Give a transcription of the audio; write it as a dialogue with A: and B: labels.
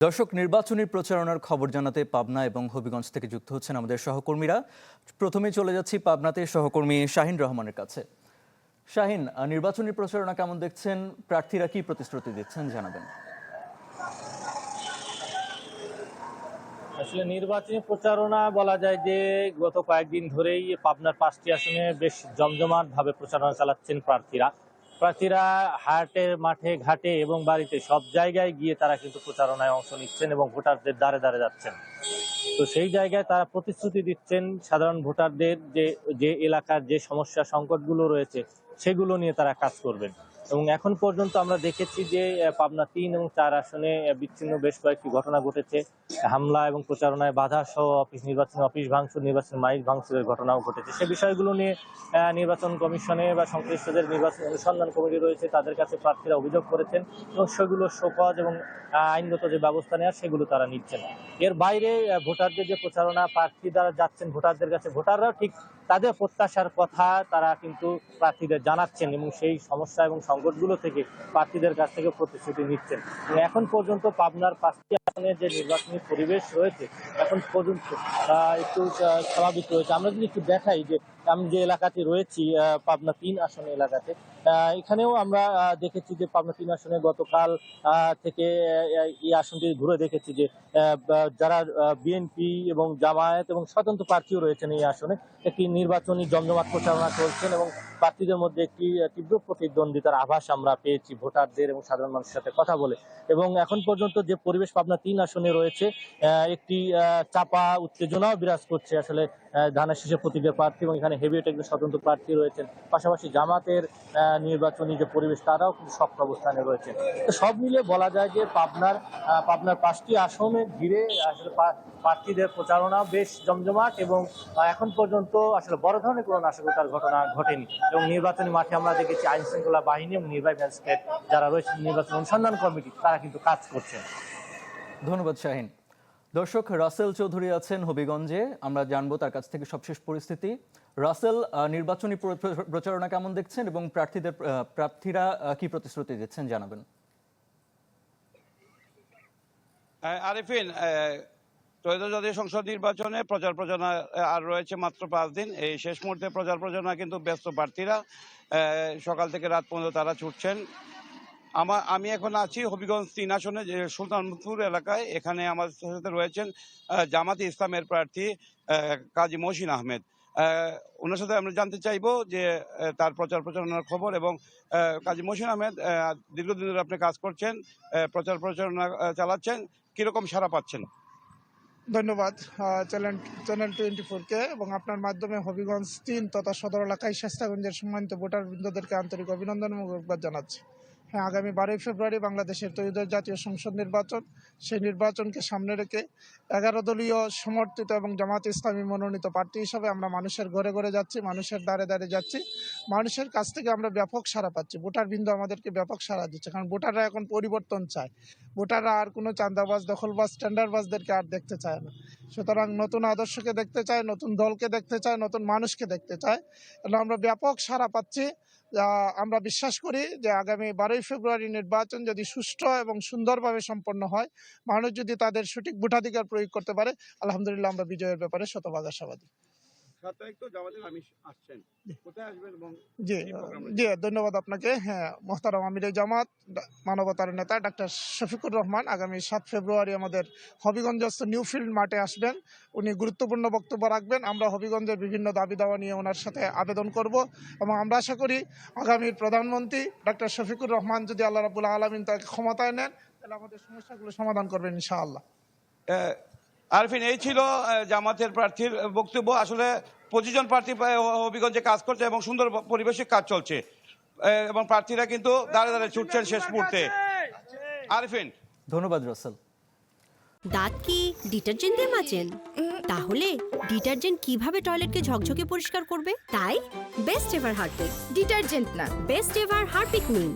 A: দর্শক, নির্বাচনী প্রচারণার খবর জানাতে পাবনা এবং হবিগঞ্জ থেকে যুক্ত হচ্ছেন আমাদের সহকর্মীরা। প্রথমেই চলে যাচ্ছি পাবনাতে সহকর্মী শাহিন রহমানের কাছে। শাহিন, নির্বাচনী প্রচারণা কেমন দেখছেন? প্রার্থীরা কি প্রতিশ্রুতি দিচ্ছেন জানাবেন।
B: আসলে নির্বাচনী প্রচারণা বলা যায় যে গত কয়েকদিন ধরেই পাবনার 5টি আসনে বেশ জমজমাট ভাবে প্রচারণা চালাচ্ছেন প্রার্থীরা হাটের মাঠে ঘাটে এবং বাড়িতে সব জায়গায় গিয়ে তারা কিন্তু প্রচারণায় অংশ নিচ্ছেন এবং ভোটারদের দ্বারে দ্বারে যাচ্ছেন। তো সেই জায়গায় তারা প্রতিশ্রুতি দিচ্ছেন সাধারণ ভোটারদের যে এলাকার যে সমস্যা সংকটগুলো রয়েছে সেগুলো নিয়ে তারা কাজ করবেন। এবং এখন পর্যন্ত আমরা দেখেছি যে পাবনা 3 এবং 4 আসনে বিচ্ছিন্ন বেশ কয়েকটি ঘটনা ঘটেছে। হামলা এবং প্রচারণায় বাধা সহ নির্বাচনী অফিস ভাঙচুর, নির্বাচনী মাইক ভাঙচুরের ঘটনাও ঘটেছে। সে বিষয়গুলো নিয়ে নির্বাচন কমিশনে বা সংশ্লিষ্টদের নির্বাচন অনুসন্ধান কমিটি রয়েছে, তাদের কাছে প্রার্থীরা অভিযোগ করেছেন এবং সেগুলো শোকজ এবং আইনগত যে ব্যবস্থা নেওয়া সেগুলো তারা নিচ্ছেন। এর বাইরে ভোটারদের যে প্রচারণা, প্রার্থী দ্বারা যাচ্ছেন ভোটারদের কাছে, ভোটাররাও ঠিক তাদের প্রত্যাশার কথা তারা কিন্তু প্রার্থীদের জানাচ্ছেন এবং সেই সমস্যা এবং সংকটগুলো থেকে প্রার্থীদের কাছ থেকে প্রতিশ্রুতি নিচ্ছেন। এখন পর্যন্ত পাবনার 5টি আসনে যে নির্বাচনী পরিবেশ রয়েছে এখন পর্যন্ত একটু স্বাভাবিক রয়েছে। আমরা যদি একটু দেখাই যে আমি যে এলাকাতে রয়েছি পাবনা 3 আসনে এলাকাতে, এখানেও আমরা দেখেছি যে পাবনা 3 আসনে গতকাল থেকে এই আসনটি ঘুরে দেখেছি যে যারা বিএনপি এবং জামায়াত এবং স্বতন্ত্র প্রার্থীও রয়েছেন এই আসনে একটি নির্বাচনী জমজমাট প্রচারণা চলছেন এবং প্রার্থীদের মধ্যে একটি তীব্র প্রতিদ্বন্দ্বিতার আভাস আমরা পেয়েছি ভোটারদের এবং সাধারণ মানুষের সাথে কথা বলে। এবং এখন পর্যন্ত যে পরিবেশ পাবনা 3 আসনে রয়েছে, একটি চাপা উত্তেজনাও বিরাজ করছে। আসলে ধানের শীষে প্রতীকের প্রার্থী এবং এখানে হেভিওয়েট একজন স্বতন্ত্র প্রার্থী রয়েছেন, পাশাপাশি জামাতের নির্বাচনী যে পরিবেশ তারাও কিন্তু শক্ত অবস্থানে রয়েছে। তো সব মিলিয়ে বলা যায় যে পাবনার 5টি আসনে ঘিরে আসলে প্রার্থীদের প্রচারণা বেশ জমজমাট এবং এখন পর্যন্ত আসলে বড় ধরনের কোনো নাশকতার ঘটনা ঘটেনি। এবং নির্বাচনী মাঠে আমরা দেখেছি আইন শৃঙ্খলা বাহিনী এবং নির্বাহী ম্যাজিস্ট্রেট যারা রয়েছেন নির্বাচন অনুসন্ধান কমিটি তারা কিন্তু কাজ করছেন।
A: ধন্যবাদ শাহিন। দর্শক, রাসেল চৌধুরী আছেন হবিগঞ্জে, আমরা জানবো তার কাছ থেকে সবশেষ পরিস্থিতি। রাসেল, নির্বাচনী প্রচারণা কেমন দেখছেন এবং প্রার্থীরা কি প্রতিশ্রুতি দিচ্ছেন জানাবেন।
C: আরিফিন, ত্রয়োদশ জাতীয় সংসদ নির্বাচনে প্রচার প্রচারণা আর রয়েছে মাত্র 5 দিন। এই শেষ মুহূর্তে প্রচার প্রচারণা কিন্তু ব্যস্ত প্রার্থীরা, সকাল থেকে রাত পর্যন্ত তারা ছুটছেন। আমি এখন আছি হবিগঞ্জ 3 আসনে যে সুলতানপুর এলাকায়। এখানে আমাদের সাথে রয়েছেন জামাতে ইসলামের প্রার্থী কাজী মহসিন আহমেদ। ওনার সাথে আমরা জানতে চাইবো যে তার প্রচার প্রচারণার খবর। এবং কাজী মহসিন আহমেদ, দীর্ঘদিন ধরে আপনি কাজ করছেন, প্রচার প্রচারণা চালাচ্ছেন, কিরকম সাড়া পাচ্ছেন?
D: ধন্যবাদ চ্যানেল 24-কে এবং আপনার মাধ্যমে হবিগঞ্জ 3 তথা সদর এলাকায় শাস্তাগঞ্জের সম্মানিত ভোটার বৃন্দদেরকে আন্তরিক অভিনন্দন এবং মোবারকবাদ জানাচ্ছি। হ্যাঁ, আগামী 12 ফেব্রুয়ারি বাংলাদেশের ত্রয়োদশ জাতীয় সংসদ নির্বাচন। সেই নির্বাচনকে সামনে রেখে 11 দলীয় সমর্থিত এবং জামাত ইসলামী মনোনীত প্রার্থী হিসাবে আমরা মানুষের ঘরে ঘরে যাচ্ছি, মানুষের দ্বারে দ্বারে যাচ্ছি। মানুষের কাছ থেকে আমরা ব্যাপক সাড়া পাচ্ছি, ভোটারবৃন্দ আমাদেরকে ব্যাপক সাড়া দিচ্ছে, কারণ ভোটাররা এখন পরিবর্তন চায়। ভোটাররা আর কোনো চাঁদাবাজ, দখলবাজ, টেন্ডারবাজদেরকে আর দেখতে চায় না। সুতরাং নতুন আদর্শকে দেখতে চায়, নতুন দলকে দেখতে চায়, নতুন মানুষকে দেখতে চায়। এবং আমরা ব্যাপক সাড়া পাচ্ছি। আমরা বিশ্বাস করি যে আগামী 12 ফেব্রুয়ারি নির্বাচন যদি সুষ্ঠু এবং সুন্দরভাবে সম্পন্ন হয়, মানুষ যদি তাদের সঠিক ভোটাধিকার প্রয়োগ করতে পারে, আলহামদুলিল্লাহ আমরা বিজয়ের ব্যাপারে শতভাগ আশাবাদী। জি, ধন্যবাদ আপনাকে। হ্যাঁ, মোহতারাম আমিরে জামাত, মানবতার নেতা ডাক্তার শফিকুর রহমান আগামী 7 ফেব্রুয়ারি আমাদের হবিগঞ্জস্থ নিউফিল্ড মাঠে আসবেন। উনি গুরুত্বপূর্ণ বক্তব্য রাখবেন। আমরা হবিগঞ্জের বিভিন্ন দাবি দাওয়া নিয়ে ওনার সাথে আবেদন করব এবং আমরা আশা করি আগামীর প্রধানমন্ত্রী ডাক্তার শফিকুর রহমান যদি আল্লাহ রাব্বুল আলামিন তাকে ক্ষমতায় নেন, তাহলে আমাদের সমস্যাগুলো সমাধান করবেন ইনশাআল্লাহ।
C: আরিফিন, এই ছিল জামাতের প্রার্থীর বক্তব্য। আসলে 25 জন প্রার্থী হবিগঞ্জে কাজ করছে এবং সুন্দর পরিবেশে কাজ চলছে এবং প্রার্থীরা কিন্তু দাঁড়ে দাঁড়ে ছুটছেন শেষ মুহূর্তে। আরিফিন,
A: ধন্যবাদ রাসেল।
E: দাঁত কি ডিটারজেন্ট দিয়ে মাজেন? তাহলে ডিটারজেন্ট কিভাবে টয়লেটকে ঝকঝকে পরিষ্কার করবে? তাই বেস্ট এভার হারপিক ডিটারজেন্ট না, বেস্ট এভার হারপিক নিন।